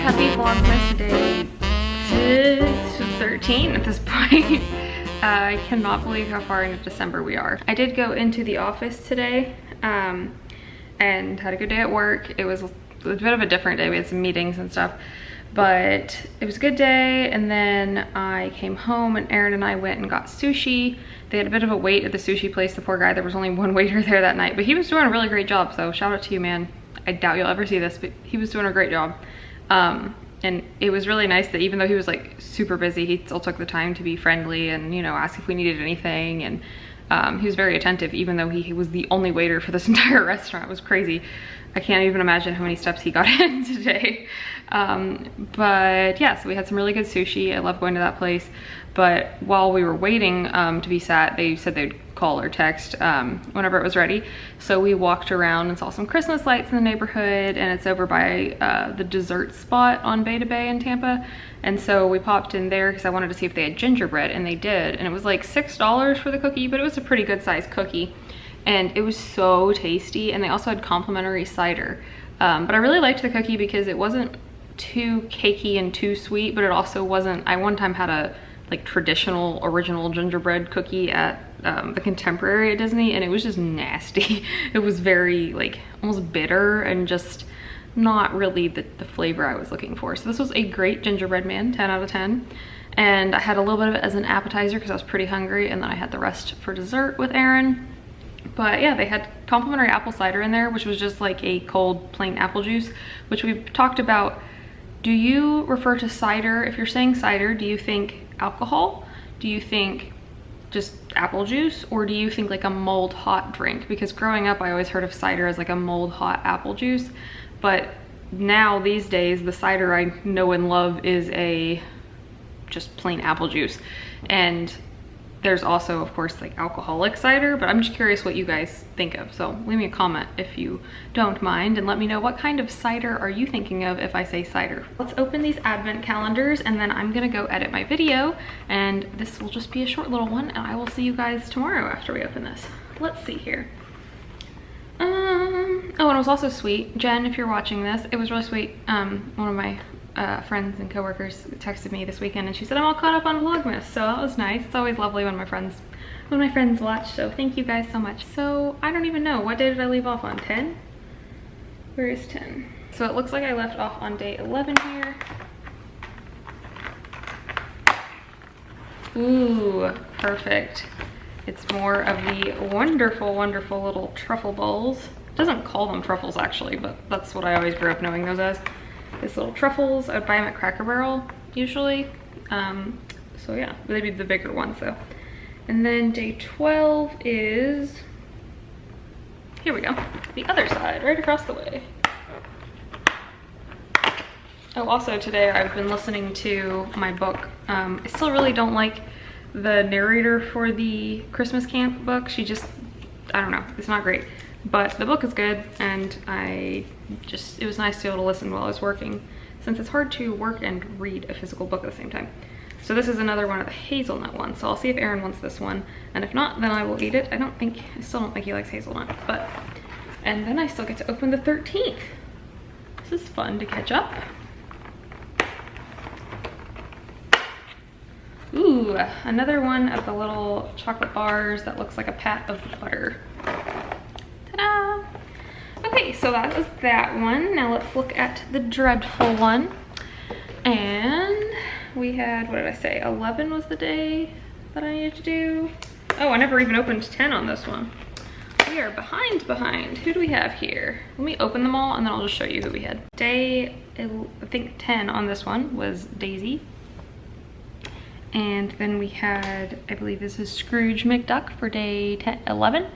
Happy Vlogmas day 13 at this point. I cannot believe how far into December we are. I did go into the office today and had a good day at work. It was a bit of a different day. We had some meetings and stuff, but it was a good day. And then I came home and Aaron and I went and got sushi. They had a bit of a wait at the sushi place, the poor guy. There was only one waiter there that night, but he was doing a really great job. So shout out to you, man. I doubt you'll ever see this, but he was doing a great job. And it was really nice that even though he was like super busy, he still took the time to be friendly and, you know, ask if we needed anything. And he was very attentive, even though he was the only waiter for this entire restaurant. It was crazy. I can't even imagine how many steps he got in today. But yeah, so we had some really good sushi. I love going to that place. But while we were waiting to be sat, they said they'd call or text whenever it was ready. So we walked around and saw some Christmas lights in the neighborhood, and it's over by the dessert spot on Bay to Bay in Tampa. And so we popped in there because I wanted to see if they had gingerbread, and they did. And it was like $6 for the cookie, but it was a pretty good sized cookie. And it was so tasty, and they also had complimentary cider. But I really liked the cookie because it wasn't too cakey and too sweet, but it also wasn't. I one time had a like traditional original gingerbread cookie at the Contemporary at Disney, and it was just nasty. It was very like almost bitter and just not really the flavor I was looking for. So this was a great gingerbread man, 10 out of 10. And I had a little bit of it as an appetizer because I was pretty hungry, and then I had the rest for dessert with Aaron. But yeah, they had complimentary apple cider in there, which was just like a cold plain apple juice, which we've talked about. Do you refer to cider, if you're saying cider, do you think alcohol? Do you think just apple juice? Or do you think like a mulled hot drink? Because growing up, I always heard of cider as like a mulled hot apple juice. But now these days, the cider I know and love is a just plain apple juice. And there's also, of course, like alcoholic cider, but I'm just curious what you guys think of. So leave me a comment if you don't mind, and let me know what kind of cider are you thinking of if I say cider. Let's open these advent calendars, and then I'm gonna go edit my video, and this will just be a short little one, and I will see you guys tomorrow after we open this. Let's see here. Oh, and it was also sweet. Jen, if you're watching this, it was really sweet. One of my friends and coworkers texted me this weekend, and she said I'm all caught up on Vlogmas, so that was nice. It's always lovely when my friends watch, so thank you guys so much. So I don't even know, what day did I leave off on? 10? Where is 10? So it looks like I left off on day 11 here. Ooh, perfect. It's more of the wonderful, wonderful little truffle bowls. It doesn't call them truffles actually, but that's what I always grew up knowing those as. These little truffles, I would buy them at Cracker Barrel usually. So yeah, they'd be the bigger ones though. And then day 12 is, here we go, the other side, right across the way. Oh, also today I've been listening to my book. I still really don't like the narrator for the Christmas camp book. She just, I don't know, it's not great. But the book is good, and it was nice to be able to listen while I was working, since it's hard to work and read a physical book at the same time. So this is another one of the hazelnut ones, so I'll see if Aaron wants this one, and if not, then I will eat it. I still don't think he likes hazelnut, but, and then I still get to open the 13th. This is fun to catch up. Ooh, another one of the little chocolate bars that looks like a pat of butter. Ta-da! Okay, so that was that one. Now let's look at the dreadful one. And we had, what did I say? 11 was the day that I needed to do. Oh, I never even opened 10 on this one. We are behind. Who do we have here? Let me open them all, and then I'll just show you who we had. Day, I think 10 on this one was Daisy. And then we had, I believe this is Scrooge McDuck for day 11.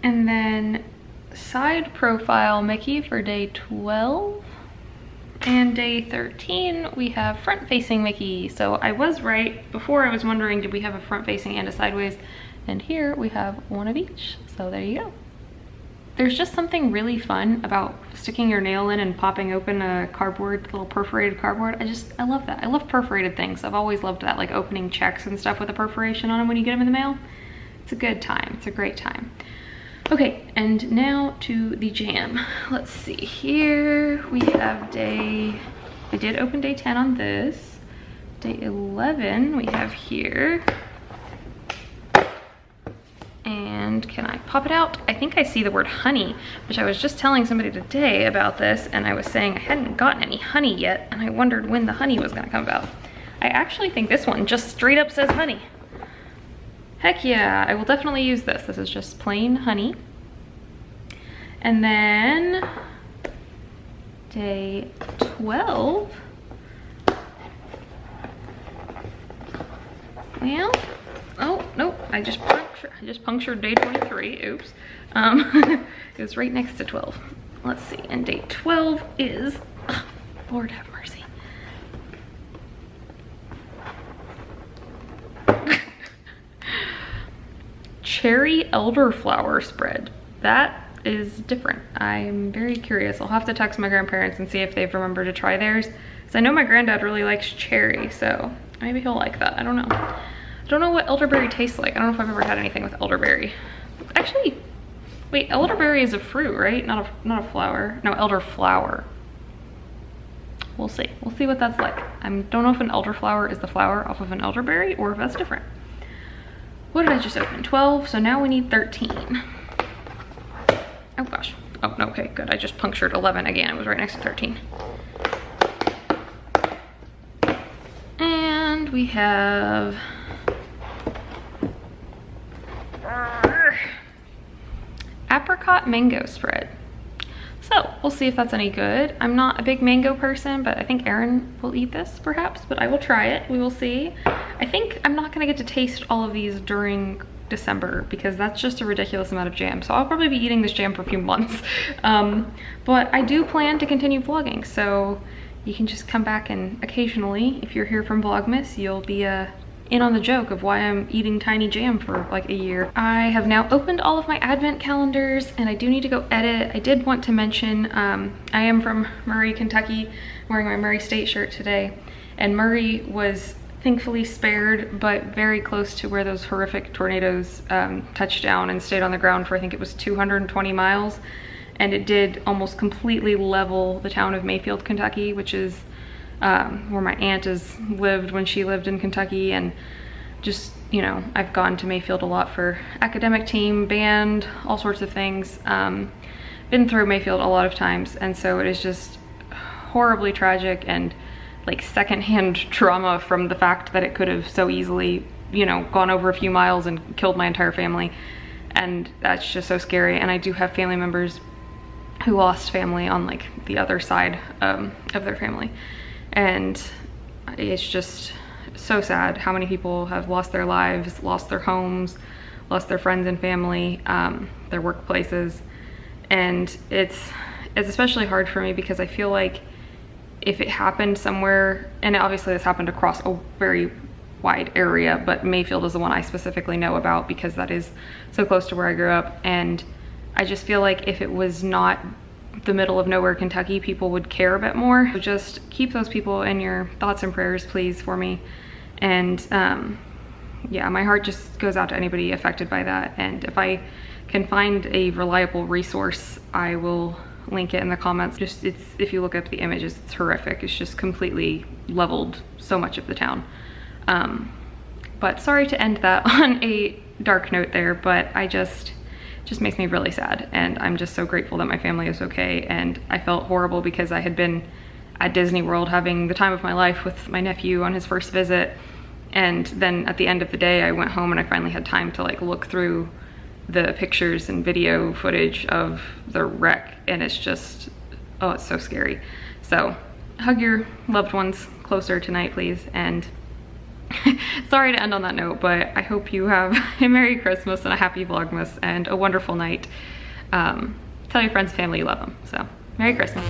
And then side profile Mickey for day 12. And day 13, we have front facing Mickey. So I was right. Before I was wondering, did we have a front facing and a sideways? And here we have one of each. So there you go. There's just something really fun about sticking your nail in and popping open a cardboard, little perforated cardboard. I love that. I love perforated things. I've always loved that, like opening checks and stuff with a perforation on them when you get them in the mail. It's a good time. It's a great time. Okay, and now to the jam. Let's see here. We have I did open day 10 on this. Day 11 we have here. And can I pop it out? I think I see the word honey, which I was just telling somebody today about this, and I was saying I hadn't gotten any honey yet, and I wondered when the honey was gonna come about. I actually think this one just straight up says honey. Heck yeah, I will definitely use this. This is just plain honey. And then day 12. Well, oh, nope, I just punctured day 23, oops. It was right next to 12. Let's see, and day 12 is, oh, Lord have mercy. Cherry elderflower spread. That is different. I'm very curious. I'll have to text my grandparents and see if they've remembered to try theirs. Because I know my granddad really likes cherry, so maybe he'll like that. I don't know. I don't know what elderberry tastes like. I don't know if I've ever had anything with elderberry. Actually, wait, elderberry is a fruit, right? Not a flower. No, elderflower. We'll see. We'll see what that's like. I don't know if an elderflower is the flower off of an elderberry or if that's different. What did I just open? 12, so now we need 13. Oh gosh. Oh, no, okay, good. I just punctured 11 again. It was right next to 13. And we have apricot mango spread. So we'll see if that's any good. I'm not a big mango person, but I think Erin will eat this perhaps, but I will try it. We will see. I think I'm not gonna get to taste all of these during December because that's just a ridiculous amount of jam. So I'll probably be eating this jam for a few months. But I do plan to continue vlogging. So you can just come back and occasionally, if you're here from Vlogmas, you'll be in on the joke of why I'm eating tiny jam for like a year. I have now opened all of my advent calendars and I do need to go edit. I did want to mention, I am from Murray, Kentucky, wearing my Murray State shirt today. And Murray was thankfully spared, but very close to where those horrific tornadoes touched down and stayed on the ground for, I think it was 220 miles. And it did almost completely level the town of Mayfield, Kentucky, which is where my aunt has lived when she lived in Kentucky. And just, you know, I've gone to Mayfield a lot for academic team, band, all sorts of things. Been through Mayfield a lot of times, and so it is just horribly tragic and like secondhand trauma from the fact that it could have so easily, you know, gone over a few miles and killed my entire family. And that's just so scary. And I do have family members who lost family on like the other side of their family. And it's just so sad how many people have lost their lives, lost their homes, lost their friends and family, their workplaces. And it's especially hard for me because I feel like if it happened somewhere, and obviously this happened across a very wide area, but Mayfield is the one I specifically know about because that is so close to where I grew up. And I just feel like if it was not the middle of nowhere Kentucky, people would care a bit more. So just keep those people in your thoughts and prayers, please, for me. And yeah, my heart just goes out to anybody affected by that. And if I can find a reliable resource, I will link it in the comments. Just, if you look up the images, it's horrific. It's just completely leveled so much of the town. But sorry to end that on a dark note there, but it just makes me really sad. And I'm just so grateful that my family is okay. And I felt horrible because I had been at Disney World having the time of my life with my nephew on his first visit. And then at the end of the day, I went home and I finally had time to like look through the pictures and video footage of the wreck, and it's just, oh, it's so scary. So hug your loved ones closer tonight, please. And sorry to end on that note, but I hope you have a Merry Christmas and a happy Vlogmas and a wonderful night. Tell your friends and family you love them. So Merry Christmas.